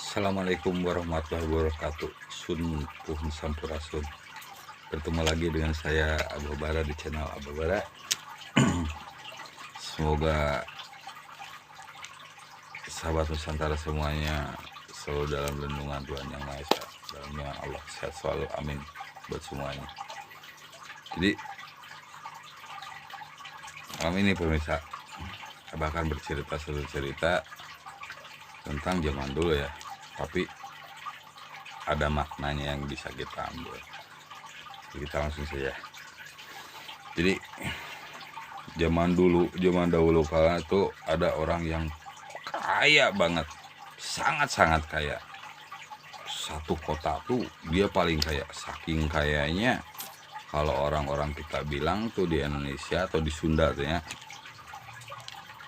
Assalamualaikum warahmatullahi wabarakatuh. Sun Puhun Sampurasun. Bertemu lagi dengan saya Abah Bara di channel Abah Bara. Semoga sahabat Nusantara semuanya selalu dalam lindungan Tuhan Yang Maha Esa, dalam lindungan Allah, sehat selalu, amin buat semuanya. Jadi malam ini pemirsa, Abah akan bercerita satu cerita tentang zaman dulu ya, tapi ada maknanya yang bisa kita ambil. Jadi kita langsung saja. Jadi zaman dahulu kala itu ada orang yang kaya banget, sangat kaya. Satu kota tuh dia paling kaya, saking kayanya kalau orang-orang kita bilang tuh di Indonesia atau di Sunda tuh ya,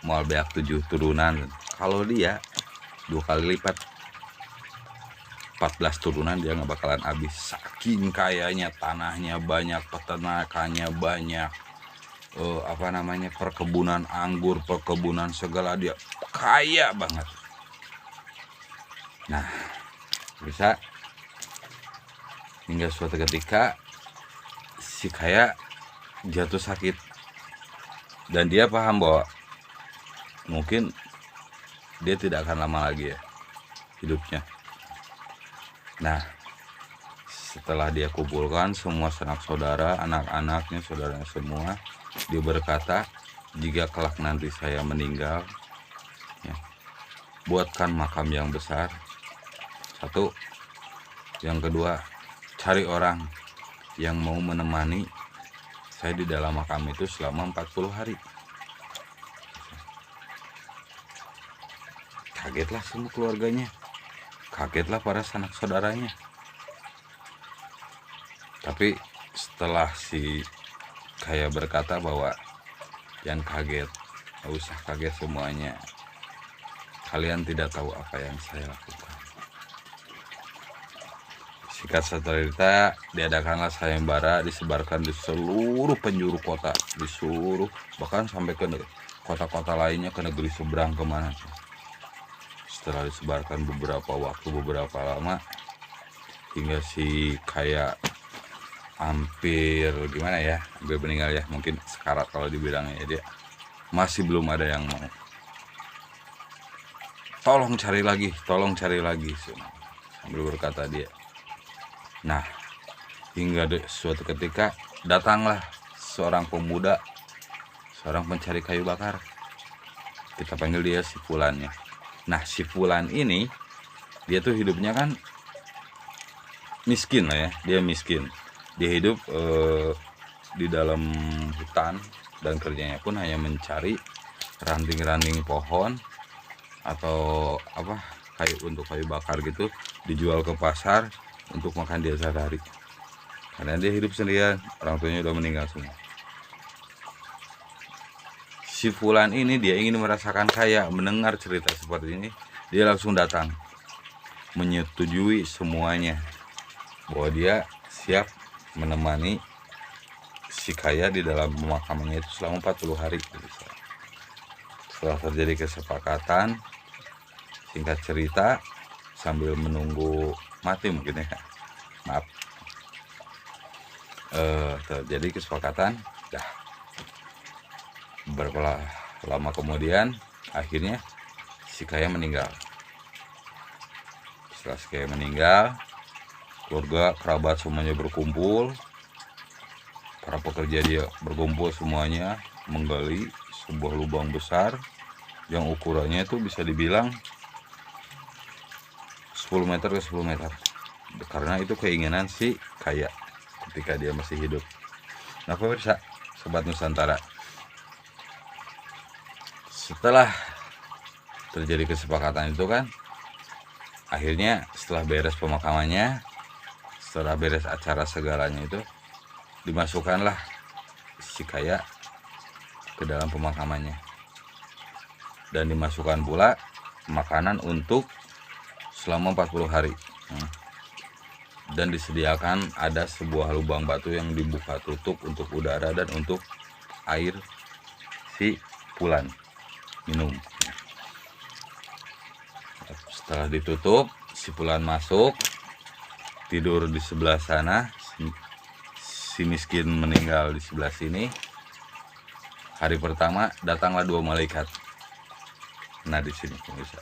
mau banyak 7 turunan. Kalau dia 2 kali lipat, 14 turunan dia nggak bakalan habis. Saking kayanya, tanahnya banyak, peternakannya banyak, perkebunan anggur, perkebunan segala, dia kaya banget. Nah, bisa hingga suatu ketika si kaya jatuh sakit dan dia paham bahwa mungkin dia tidak akan lama lagi ya hidupnya. Nah, setelah dia kumpulkan semua sanak saudara, anak-anaknya, saudaranya semua, dia berkata, jika kelak nanti saya meninggal, ya, buatkan makam yang besar. Satu. Yang kedua, cari orang yang mau menemani saya di dalam makam itu selama 40 hari. Kagetlah semua keluarganya, kagetlah para sanak saudaranya. Tapi setelah si kaya berkata bahwa jangan kaget, gak usah kaget semuanya, kalian tidak tahu apa yang saya lakukan. Singkat cerita, diadakanlah sayembara, disebarkan di seluruh penjuru kota, disuruh bahkan sampai ke kota-kota lainnya, ke negeri seberang kemana. Setelah disebarkan beberapa lama, hingga si kaya hampir meninggal ya, mungkin sekarat kalau dibilangnya, dia masih belum ada yang mau. Tolong cari lagi sambil berkata dia. Nah, hingga suatu ketika datanglah seorang pemuda, seorang pencari kayu bakar. Kita panggil dia si Fulannya. Nah, si Fulan ini dia tuh hidupnya kan miskin lah ya, dia miskin. Dia hidup di dalam hutan dan kerjanya pun hanya mencari ranting-ranting pohon atau kayu bakar gitu, dijual ke pasar untuk makan dia sehari-hari. Karena dia hidup sendirian, orang tuanya udah meninggal semua. Si Fulan ini dia ingin merasakan kaya. Mendengar cerita seperti ini, dia langsung datang, menyetujui semuanya bahwa dia siap menemani si kaya di dalam pemakamannya itu selama 40 hari. Setelah terjadi kesepakatan, singkat cerita, sambil menunggu mati mungkin ya, maaf, terjadi kesepakatan. Beberapa lama kemudian akhirnya si kaya meninggal. Setelah si kaya meninggal, keluarga kerabat semuanya berkumpul, para pekerja dia berkumpul semuanya, menggali sebuah lubang besar yang ukurannya itu bisa dibilang 10 meter ke 10 meter, karena itu keinginan si kaya ketika dia masih hidup. Nah pemirsa, sobat Nusantara, setelah terjadi kesepakatan itu kan, akhirnya setelah beres pemakamannya, setelah beres acara segalanya itu, dimasukkanlah si kaya ke dalam pemakamannya, dan dimasukkan pula makanan untuk selama 40 hari. Dan disediakan ada sebuah lubang batu yang dibuka tutup untuk udara dan untuk air si Fulan minum. Setelah ditutup, Sipulan masuk, tidur di sebelah sana, si miskin meninggal di sebelah sini. Hari pertama datanglah 2 malaikat. Nah di sini pemirsa,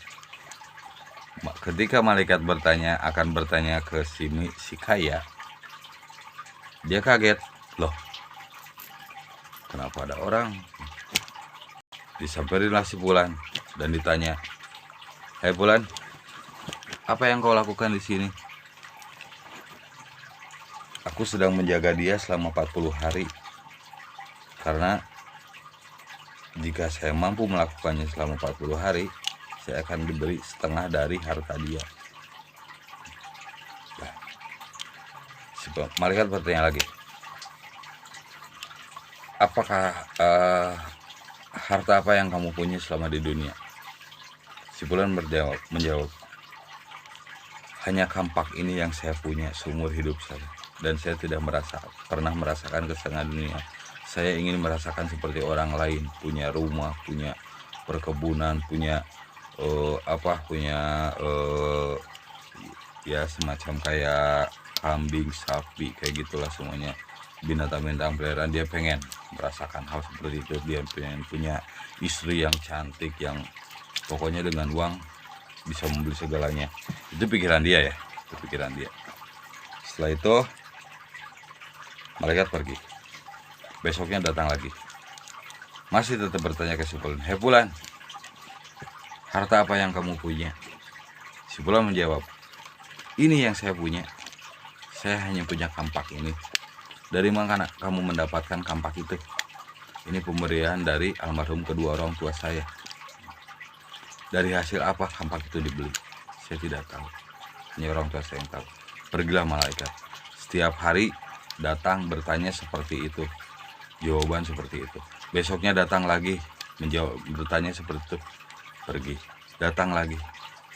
ketika malaikat akan bertanya ke si kaya, dia kaget, loh kenapa ada orang? Disampaikanlah si Fulan dan ditanya, "Hei Fulan, apa yang kau lakukan di sini?" "Aku sedang menjaga dia selama 40 hari. Karena jika saya mampu melakukannya selama 40 hari, saya akan diberi setengah dari harta dia." Nah, malaikat bertanya lagi, "Apakah harta apa yang kamu punya selama di dunia?" Si Fulan menjawab, "Hanya kampak ini yang saya punya seumur hidup saya, dan saya tidak pernah merasakan kesenangan dunia. Saya ingin merasakan seperti orang lain, punya rumah, punya perkebunan, punya ya semacam kayak kambing, sapi, kayak gitulah semuanya. Binatang-binatang peliharaan dia pengen merasakan hal seperti itu. Dia pengen punya istri yang cantik, yang pokoknya dengan uang bisa membeli segalanya." Itu pikiran dia ya, itu pikiran dia. Setelah itu malaikat pergi. Besoknya datang lagi, masih tetap bertanya ke si Fulan, "Hei Fulan, harta apa yang kamu punya?" Si Fulan menjawab, "Ini yang saya punya. Saya hanya punya kampak ini." "Dari mana kamu mendapatkan kampak itu?" "Ini pemberian dari almarhum kedua orang tua saya." "Dari hasil apa kampak itu dibeli?" "Saya tidak tahu. Hanya orang tua saya yang tahu." Pergilah malaikat. Setiap hari datang bertanya seperti itu, jawaban seperti itu. Besoknya datang lagi, bertanya seperti itu, pergi. Datang lagi.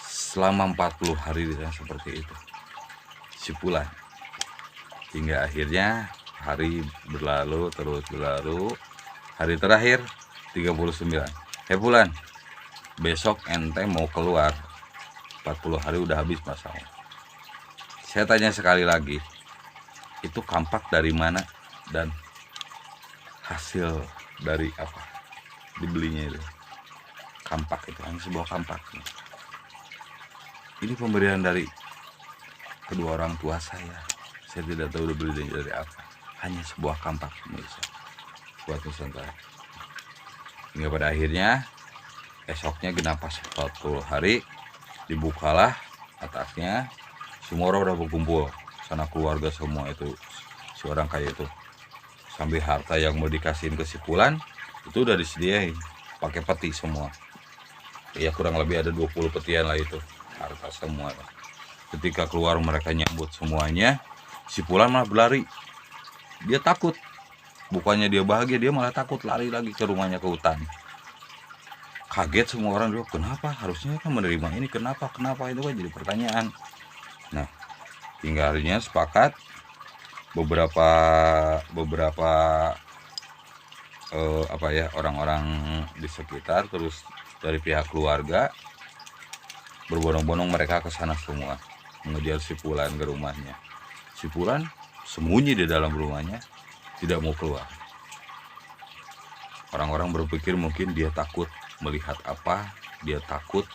Selama 40 hari ditanya seperti itu. Si Fulan. Hingga akhirnya hari berlalu, terus berlalu. Hari terakhir 39. "Hei Fulan, besok ente mau keluar. 40 hari udah habis masanya. Saya tanya sekali lagi, itu kampak dari mana dan hasil dari apa dibelinya itu?" Kampak itu hanya sebuah kampak. "Ini pemberian dari kedua orang tua saya. Saya tidak tahu dibeli dari apa. Hanya sebuah kampak." Buat Nusantara. Hingga pada akhirnya esoknya genap 40 hari, dibukalah atasnya. Semua orang udah berkumpul, sana keluarga semua itu, si orang kaya itu. Sambil harta yang mau dikasihin ke si Fulan itu udah disediain pakai peti semua. Ya kurang lebih ada 20 petian lah itu, harta semua. Ketika keluar mereka nyambut semuanya, si Fulan malah berlari. Dia takut. Bukannya dia bahagia, dia malah takut, lari lagi ke rumahnya, ke hutan. Kaget semua orang juga, kenapa? Harusnya kan menerima ini, kenapa itu kan jadi pertanyaan. Nah, hingga harinya sepakat beberapa orang-orang di sekitar, terus dari pihak keluarga berbondong-bondong mereka ke sana semua mengejar si Fulan ke rumahnya. Si Fulan sembunyi di dalam rumahnya, tidak mau keluar. Orang-orang berpikir mungkin dia takut melihat apa, dia takut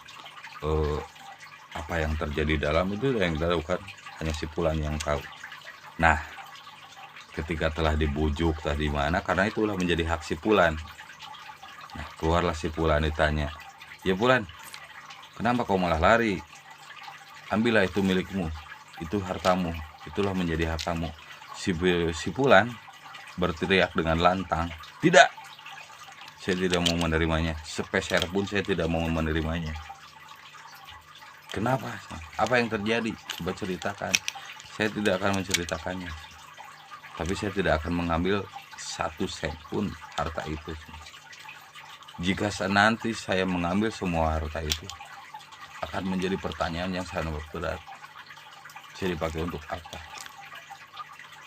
apa yang terjadi dalam itu, yang dilakukan hanya si Fulan yang tahu. Nah, ketika telah dibujuk tadi mana, karena itulah menjadi hak si Fulan. Nah, keluarlah si Fulan, ditanya, "Ya Fulan, kenapa kau malah lari? Ambillah, itu milikmu, itu hartamu, itulah menjadi hartamu." Si Fulan berteriak dengan lantang, "Tidak, saya tidak mau menerimanya, sepeser pun saya tidak mau menerimanya." "Kenapa? Apa yang terjadi? Coba ceritakan." "Saya tidak akan menceritakannya, tapi saya tidak akan mengambil 1 sen pun harta itu. Jika nanti saya mengambil semua harta itu, akan menjadi pertanyaan yang sangat berat. Saya dipakai untuk apa?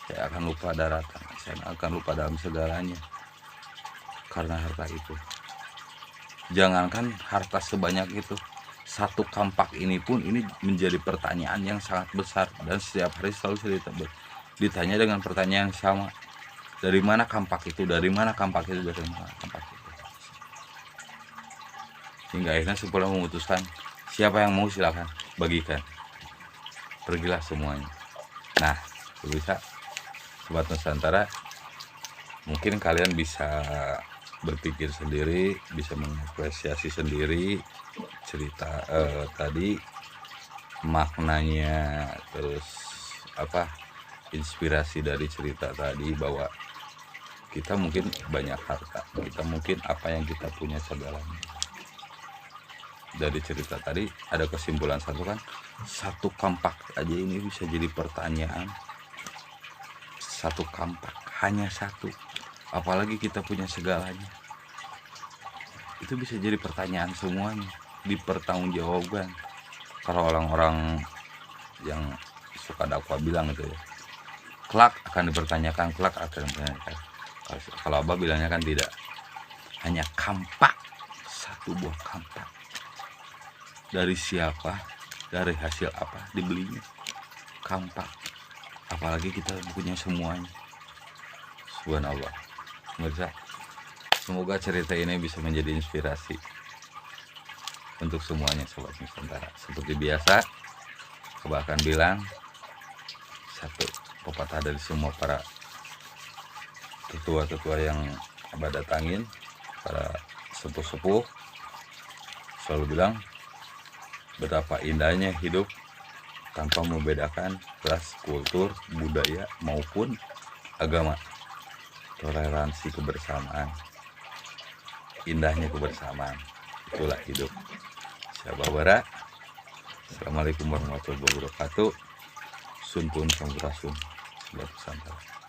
Saya akan lupa daratan, saya akan lupa dalam segalanya karena harta itu. Jangankan harta sebanyak itu, satu kampak ini pun ini menjadi pertanyaan yang sangat besar, dan setiap hari selalu ditanya dengan pertanyaan yang sama. Dari mana kampak itu? Dari mana kampak itu? Dari mana kampak itu? Hingga akhirnya Sumpulnya memutuskan, siapa yang mau silakan bagikan. Pergilah semuanya. Nah, bisa Sobat Nusantara, mungkin kalian bisa berpikir sendiri, bisa mengapresiasi sendiri cerita tadi, maknanya, terus apa inspirasi dari cerita tadi, bahwa kita mungkin banyak harta, kita mungkin apa yang kita punya segalanya. Dari cerita tadi ada kesimpulan satu kan, satu kampak aja ini bisa jadi pertanyaan. Satu kampak, hanya satu, apalagi kita punya segalanya. Itu bisa jadi pertanyaan semuanya, dipertanggungjawabkan. Kalau orang-orang yang suka dakwah bilang itu ya, kelak akan dipertanyakan, kelak akan dipertanyakan. Kalau Abah bilangnya kan tidak, hanya kampak, satu buah kampak. Dari siapa, dari hasil apa dibelinya? Kampak. Apalagi kita punya semuanya. Subhanallah. Pemirsa, semoga cerita ini bisa menjadi inspirasi untuk semuanya Sobat Nusantara. Seperti biasa, Abah akan bilang satu pepatah dari semua para tetua-tetua yang Abah datangin, para sepuh-sepuh, selalu bilang, betapa indahnya hidup tanpa membedakan ras, kultur, budaya maupun agama. Toleransi, kebersamaan, indahnya kebersamaan, itulah hidup. Syababara. Assalamualaikum warahmatullahi wabarakatuh. Sun pun sampurasun. Sobat Nusantara.